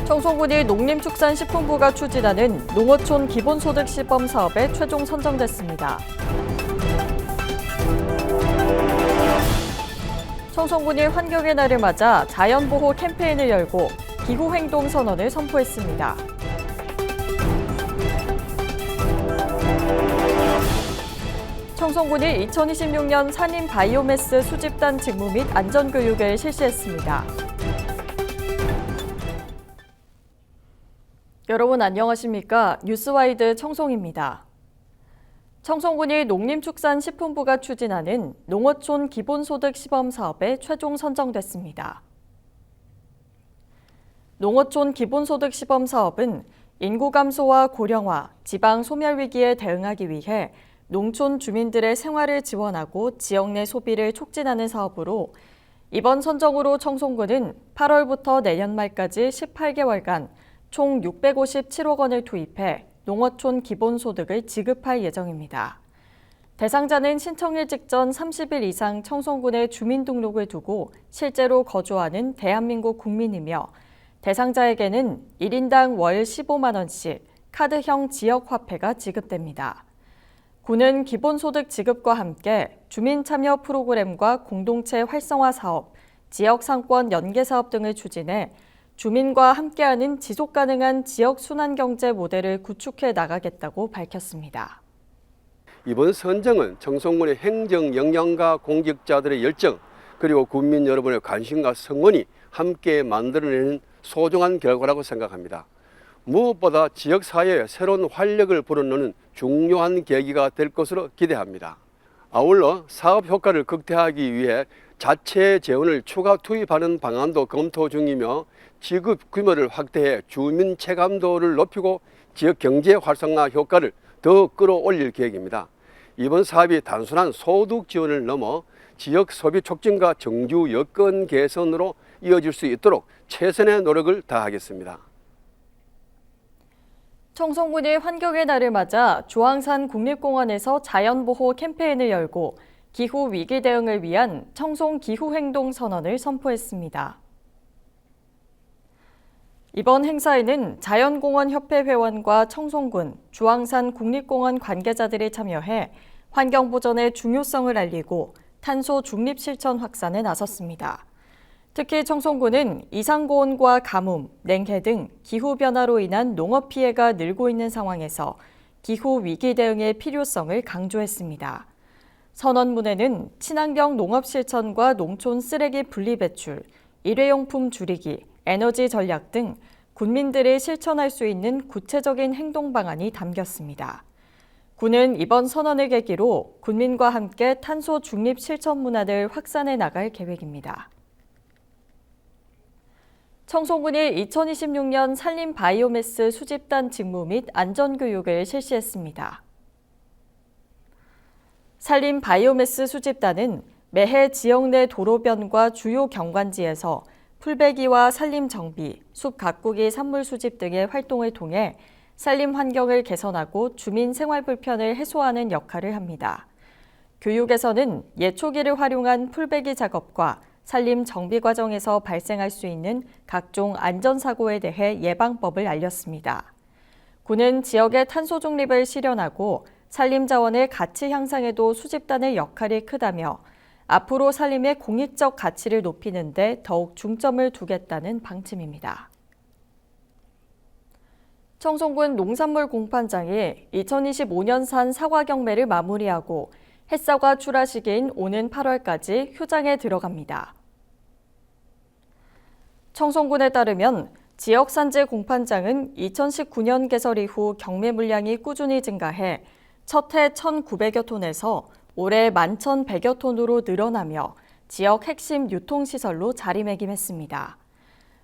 청송군이 농림축산식품부가 추진하는 농어촌 기본소득 시범 사업에 최종 선정됐습니다. 청송군이 환경의 날을 맞아 자연보호 캠페인을 열고 기후행동 선언을 선포했습니다. 청송군이 2026년 산림 바이오매스 수집단 직무 및 안전교육을 실시했습니다. 여러분 안녕하십니까? 뉴스와이드 청송입니다. 청송군이 농림축산식품부가 추진하는 농어촌 기본소득 시범 사업에 최종 선정됐습니다. 농어촌 기본소득 시범 사업은 인구 감소와 고령화, 지방 소멸 위기에 대응하기 위해 농촌 주민들의 생활을 지원하고 지역 내 소비를 촉진하는 사업으로 이번 선정으로 청송군은 8월부터 내년 말까지 18개월간 총 657억 원을 투입해 농어촌 기본소득을 지급할 예정입니다. 대상자는 신청일 직전 30일 이상 청송군에 주민등록을 두고 실제로 거주하는 대한민국 국민이며 대상자에게는 1인당 월 15만 원씩 카드형 지역화폐가 지급됩니다. 군은 기본소득 지급과 함께 주민참여 프로그램과 공동체 활성화 사업, 지역상권 연계사업 등을 추진해 주민과 함께하는 지속가능한 지역 순환경제 모델을 구축해 나가겠다고 밝혔습니다. 이번 선정은 청송군의 행정 역량과 공직자들의 열정 그리고 국민 여러분의 관심과 성원이 함께 만들어내는 소중한 결과라고 생각합니다. 무엇보다 지역사회에 새로운 활력을 불어넣는 중요한 계기가 될 것으로 기대합니다. 아울러 사업 효과를 극대화하기 위해 자체 재원을 추가 투입하는 방안도 검토 중이며 지급 규모를 확대해 주민 체감도를 높이고 지역 경제 활성화 효과를 더 끌어올릴 계획입니다. 이번 사업이 단순한 소득 지원을 넘어 지역 소비 촉진과 정주 여건 개선으로 이어질 수 있도록 최선의 노력을 다하겠습니다. 청송군이 환경의 날을 맞아 조항산 국립공원에서 자연보호 캠페인을 열고 기후위기 대응을 위한 청송 기후행동 선언을 선포했습니다. 이번 행사에는 자연공원협회 회원과 청송군, 주황산 국립공원 관계자들이 참여해 환경보전의 중요성을 알리고 탄소 중립 실천 확산에 나섰습니다. 특히 청송군은 이상고온과 가뭄, 냉해 등 기후변화로 인한 농업 피해가 늘고 있는 상황에서 기후위기 대응의 필요성을 강조했습니다. 선언문에는 친환경 농업 실천과 농촌 쓰레기 분리배출, 일회용품 줄이기, 에너지 전략 등 군민들이 실천할 수 있는 구체적인 행동 방안이 담겼습니다. 군은 이번 선언을 계기로 군민과 함께 탄소 중립 실천 문화를 확산해 나갈 계획입니다. 청송군이 2026년 산림 바이오매스 수집단 직무 및 안전교육을 실시했습니다. 산림 바이오매스 수집단은 매해 지역 내 도로변과 주요 경관지에서 풀베기와 산림 정비, 숲 가꾸기 산물 수집 등의 활동을 통해 산림 환경을 개선하고 주민 생활 불편을 해소하는 역할을 합니다. 교육에서는 예초기를 활용한 풀베기 작업과 산림 정비 과정에서 발생할 수 있는 각종 안전사고에 대해 예방법을 알렸습니다. 군은 지역의 탄소 중립을 실현하고 산림 자원의 가치 향상에도 수집단의 역할이 크다며 앞으로 산림의 공익적 가치를 높이는 데 더욱 중점을 두겠다는 방침입니다. 청송군 농산물 공판장이 2025년산 사과 경매를 마무리하고 햇사과 출하 시기인 오는 8월까지 휴장에 들어갑니다. 청송군에 따르면 지역 산지 공판장은 2019년 개설 이후 경매 물량이 꾸준히 증가해 첫 해 1,900여 톤에서 올해 11,100여 톤으로 늘어나며 지역 핵심 유통시설로 자리매김했습니다.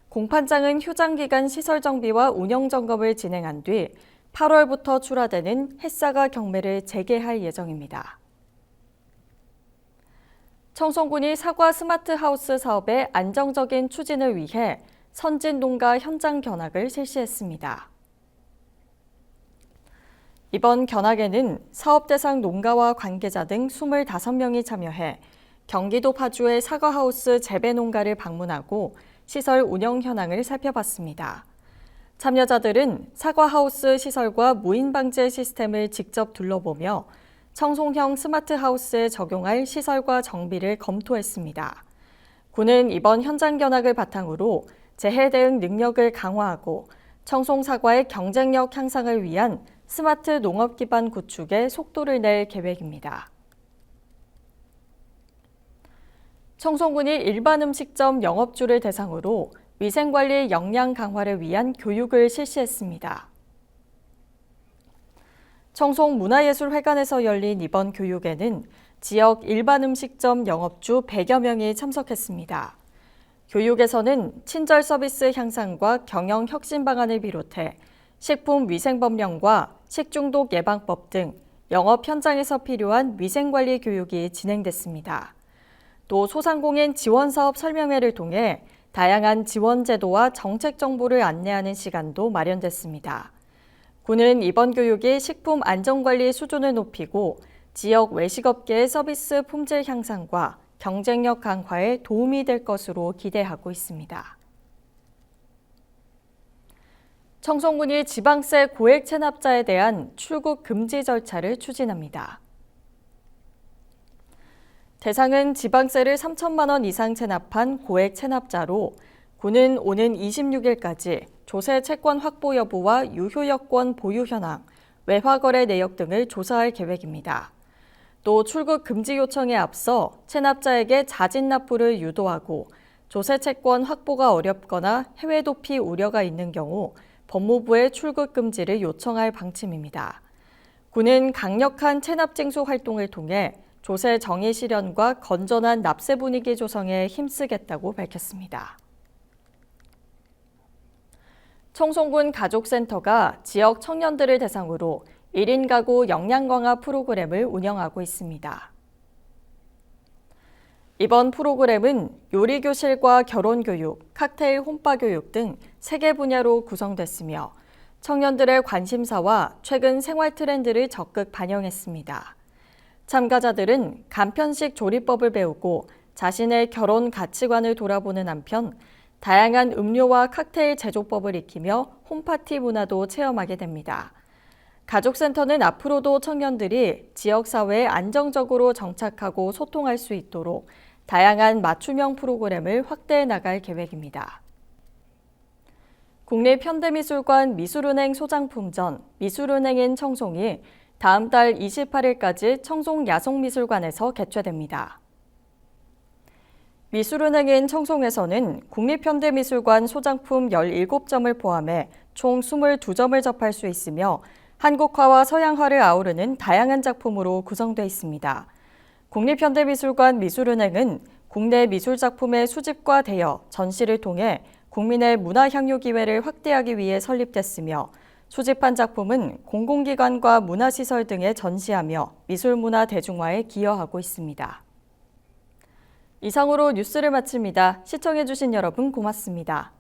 공판장은 휴장기간 시설 정비와 운영 점검을 진행한 뒤 8월부터 출하되는 햇사과 경매를 재개할 예정입니다. 청송군이 사과 스마트 하우스 사업의 안정적인 추진을 위해 선진 농가 현장 견학을 실시했습니다. 이번 견학에는 사업 대상 농가와 관계자 등 25명이 참여해 경기도 파주의 사과하우스 재배 농가를 방문하고 시설 운영 현황을 살펴봤습니다. 참여자들은 사과하우스 시설과 무인 방제 시스템을 직접 둘러보며 청송형 스마트 하우스에 적용할 시설과 정비를 검토했습니다. 군은 이번 현장 견학을 바탕으로 재해 대응 능력을 강화하고 청송 사과의 경쟁력 향상을 위한 스마트 농업 기반 구축에 속도를 낼 계획입니다. 청송군이 일반 음식점 영업주를 대상으로 위생관리 역량 강화를 위한 교육을 실시했습니다. 청송문화예술회관에서 열린 이번 교육에는 지역 일반 음식점 영업주 100여 명이 참석했습니다. 교육에서는 친절 서비스 향상과 경영 혁신 방안을 비롯해 식품위생법령과 식중독 예방법 등 영업 현장에서 필요한 위생관리 교육이 진행됐습니다. 또 소상공인 지원사업 설명회를 통해 다양한 지원 제도와 정책 정보를 안내하는 시간도 마련됐습니다. 군은 이번 교육이 식품 안전관리 수준을 높이고 지역 외식업계의 서비스 품질 향상과 경쟁력 강화에 도움이 될 것으로 기대하고 있습니다. 청송군이 지방세 고액 체납자에 대한 출국 금지 절차를 추진합니다. 대상은 지방세를 3천만 원 이상 체납한 고액 체납자로 군은 오는 26일까지 조세 채권 확보 여부와 유효 여권 보유 현황, 외화 거래 내역 등을 조사할 계획입니다. 또 출국 금지 요청에 앞서 체납자에게 자진 납부를 유도하고 조세 채권 확보가 어렵거나 해외 도피 우려가 있는 경우 법무부에 출국 금지를 요청할 방침입니다. 군은 강력한 체납 징수 활동을 통해 조세 정의 실현과 건전한 납세 분위기 조성에 힘쓰겠다고 밝혔습니다. 청송군 가족센터가 지역 청년들을 대상으로 1인 가구 역량 강화 프로그램을 운영하고 있습니다. 이번 프로그램은 요리교실과 결혼교육, 칵테일 혼밥교육 등 3개 분야로 구성됐으며 청년들의 관심사와 최근 생활 트렌드를 적극 반영했습니다. 참가자들은 간편식 조리법을 배우고 자신의 결혼 가치관을 돌아보는 한편 다양한 음료와 칵테일 제조법을 익히며 홈파티 문화도 체험하게 됩니다. 가족센터는 앞으로도 청년들이 지역사회에 안정적으로 정착하고 소통할 수 있도록 다양한 맞춤형 프로그램을 확대해 나갈 계획입니다. 국립현대미술관 미술은행 소장품전 미술은행인 청송이 다음 달 28일까지 청송 야송미술관에서 개최됩니다. 미술은행인 청송에서는 국립현대미술관 소장품 17점을 포함해 총 22점을 접할 수 있으며 한국화와 서양화를 아우르는 다양한 작품으로 구성되어 있습니다. 국립현대미술관 미술은행은 국내 미술작품의 수집과 대여, 전시를 통해 국민의 문화 향유 기회를 확대하기 위해 설립됐으며 수집한 작품은 공공기관과 문화시설 등에 전시하며 미술문화 대중화에 기여하고 있습니다. 이상으로 뉴스를 마칩니다. 시청해주신 여러분 고맙습니다.